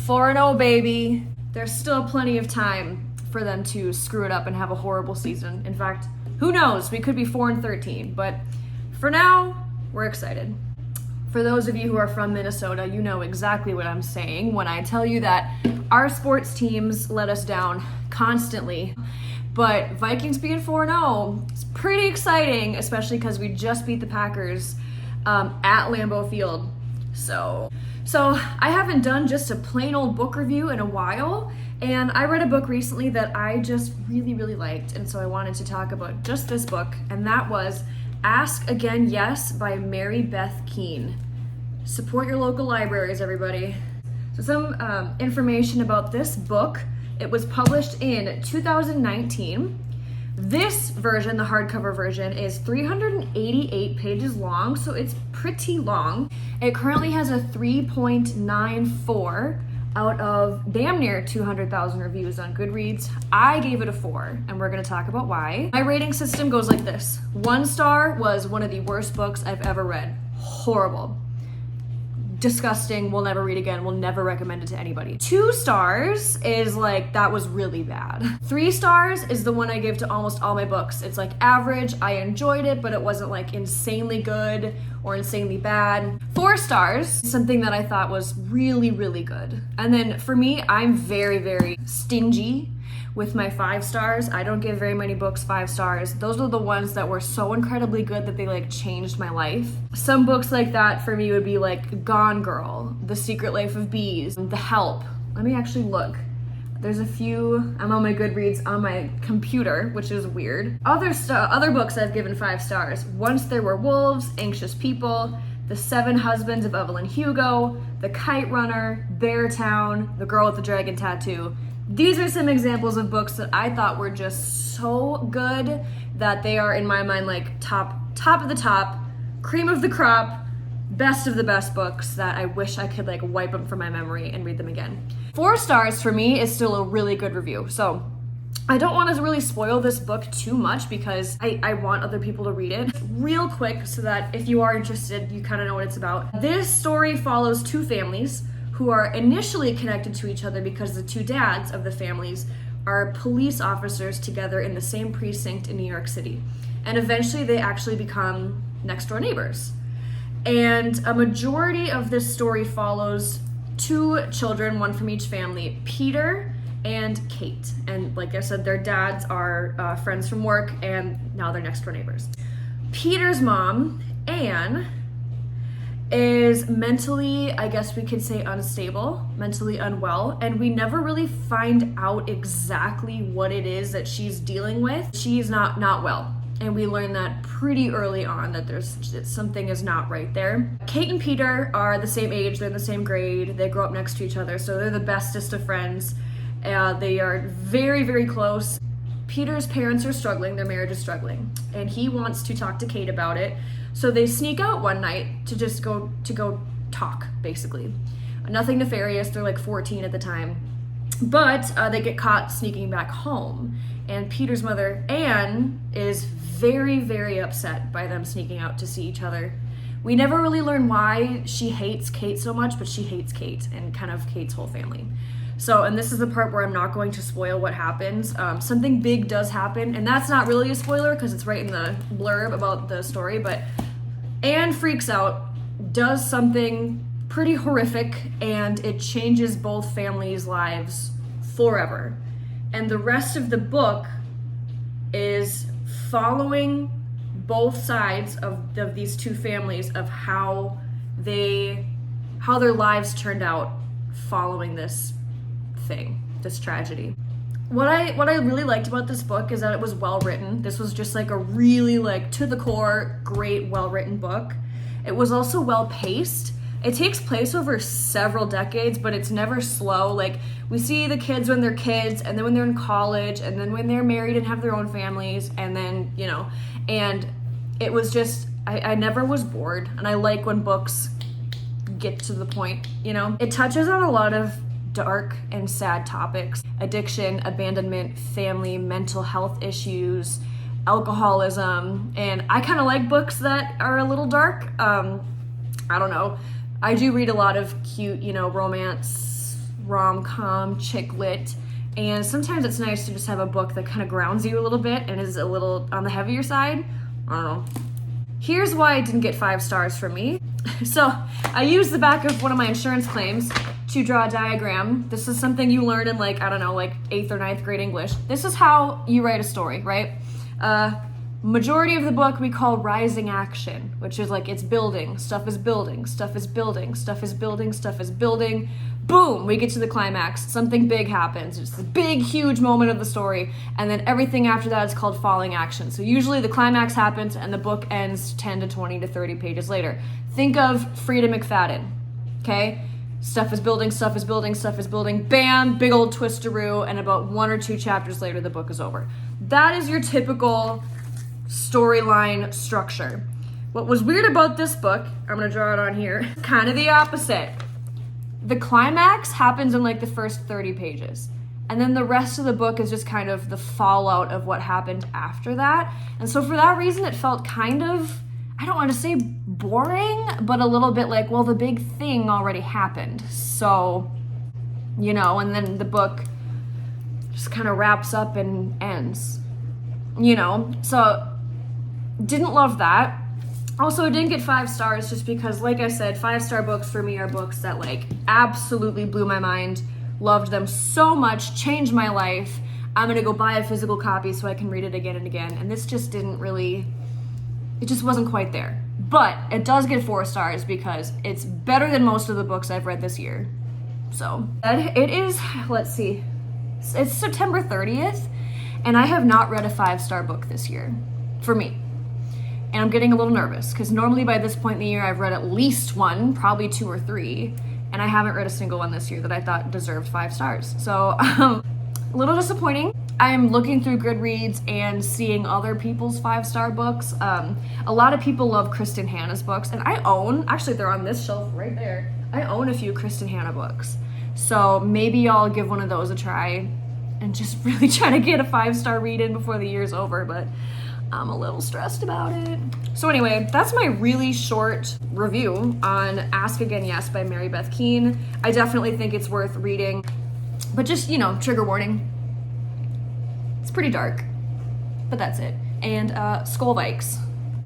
4-0, baby. There's still plenty of time for them to screw it up and have a horrible season. In fact, who knows? We could be 4-13, but for now, we're excited. For those of you who are from Minnesota, you know exactly what I'm saying when I tell you that our sports teams let us down constantly. But Vikings being 4-0 is pretty exciting, especially because we just beat the Packers at Lambeau Field. So I haven't done just a plain old book review in a while, and I read a book recently that I just really, really liked, and so I wanted to talk about just this book, and that was Ask Again Yes by Mary Beth Keane. Support your local libraries, everybody. So some information about this book. It was published in 2019. This version, the hardcover version, is 388 pages long, so it's pretty long. It currently has a 3.94 out of damn near 200,000 reviews on Goodreads. I gave it a 4, and we're gonna talk about why. My rating system goes like this. 1 star was one of the worst books I've ever read. Horrible. Disgusting, will never read again, will never recommend it to anybody. 2 stars is like, that was really bad. 3 stars is the one I give to almost all my books. It's like average, I enjoyed it, but it wasn't like insanely good or insanely bad. 4 stars, something that I thought was really, really good. And then for me, I'm very, very stingy with my 5 stars. I don't give very many books 5 stars. Those are the ones that were so incredibly good that they like changed my life. Some books like that for me would be like Gone Girl, The Secret Life of Bees, The Help. Let me actually look. There's a few, I'm on my Goodreads on my computer, which is weird. Other books I've given 5 stars. Once There Were Wolves, Anxious People, The 7 Husbands of Evelyn Hugo, The Kite Runner, Beartown, The Girl with the Dragon Tattoo. These are some examples of books that I thought were just so good that they are in my mind like top of the top, cream of the crop, best of the best books that I wish I could like wipe them from my memory and read them again. 4 stars for me is still a really good review. So I don't want to really spoil this book too much because I want other people to read it. Real quick so that if you are interested, you kind of know what it's about. This story follows 2 families who are initially connected to each other because the 2 dads of the families are police officers together in the same precinct in New York City. And eventually they actually become next door neighbors. And a majority of this story follows 2 children, one from each family, Peter and Kate. And like I said, their dads are friends from work and now they're next door neighbors. Peter's mom, Anne, is mentally, I guess we could say unstable, mentally unwell, and we never really find out exactly what it is that she's dealing with. She's not well, and we learn that pretty early on that something is not right there. Kate and Peter are the same age, they're in the same grade, they grow up next to each other, so they're the bestest of friends. They are very, very close. Peter's parents are struggling, their marriage is struggling, and he wants to talk to Kate about it. So they sneak out one night to just go talk, basically. Nothing nefarious, they're like 14 at the time. But they get caught sneaking back home. And Peter's mother, Anne, is very, very upset by them sneaking out to see each other. We never really learn why she hates Kate so much, but she hates Kate and kind of Kate's whole family. So, and this is the part where I'm not going to spoil what happens. Something big does happen, and that's not really a spoiler because it's right in the blurb about the story, but Anne freaks out, does something pretty horrific, and it changes both families' lives forever. And the rest of the book is following both sides of these 2 families of how their lives turned out following this thing, this tragedy. What I really liked about this book is that it was well written. This was just like a really like to the core, great, well written book. It was also well paced. It takes place over several decades, but it's never slow. Like we see the kids when they're kids, and then when they're in college, and then when they're married and have their own families, and then, you know, and it was just, I never was bored, and I like when books get to the point, you know. It touches on a lot of dark and sad topics: addiction, abandonment, family, mental health issues, alcoholism, and I kind of like books that are a little dark. I don't know. I do read a lot of cute, you know, romance rom-com, chick lit, and sometimes it's nice to just have a book that kind of grounds you a little bit and is a little on the heavier side. I don't know. Here's why it didn't get 5 stars from me. So I used the back of one of my insurance claims to draw a diagram. This is something you learn in like 8th or 9th grade English. This is how you write a story, right? Majority of the book we call rising action, which is like it's building, stuff is building, stuff is building, stuff is building, stuff is building. Boom, we get to the climax. Something big happens. It's the big, huge moment of the story. And then everything after that is called falling action. So usually the climax happens and the book ends 10 to 20 to 30 pages later. Think of Frida McFadden, okay? Stuff is building, stuff is building, stuff is building. Bam, big old twisteroo, and about 1 or 2 chapters later, the book is over. That is your typical storyline structure. What was weird about this book, I'm gonna draw it on here, kind of the opposite. The climax happens in like the first 30 pages. And then the rest of the book is just kind of the fallout of what happened after that. And so for that reason, it felt kind of, I don't want to say boring, but a little bit like, well, the big thing already happened. So, you know, and then the book just kind of wraps up and ends, you know? So didn't love that. Also, it didn't get 5 stars just because, like I said, 5-star books for me are books that like absolutely blew my mind, loved them so much, changed my life. I'm gonna go buy a physical copy so I can read it again and again. And this just didn't really, it just wasn't quite there. But it does get 4 stars because it's better than most of the books I've read this year. So it is, let's see, it's September 30th, and I have not read a 5-star book this year, for me. And I'm getting a little nervous because normally by this point in the year I've read at least 1, probably 2 or 3, and I haven't read a single one this year that I thought deserved 5 stars. So a little disappointing. I'm looking through Goodreads and seeing other people's 5-star books. A lot of people love Kristen Hanna's books, and I own, actually they're on this shelf right there, I own a few Kristen Hanna books. So maybe I'll give one of those a try and just really try to get a 5-star read in before the year's over, but I'm a little stressed about it. So anyway, that's my really short review on Ask Again Yes by Mary Beth Keane. I definitely think it's worth reading, but just, you know, trigger warning. It's pretty dark, but that's it. And Skull Vikes.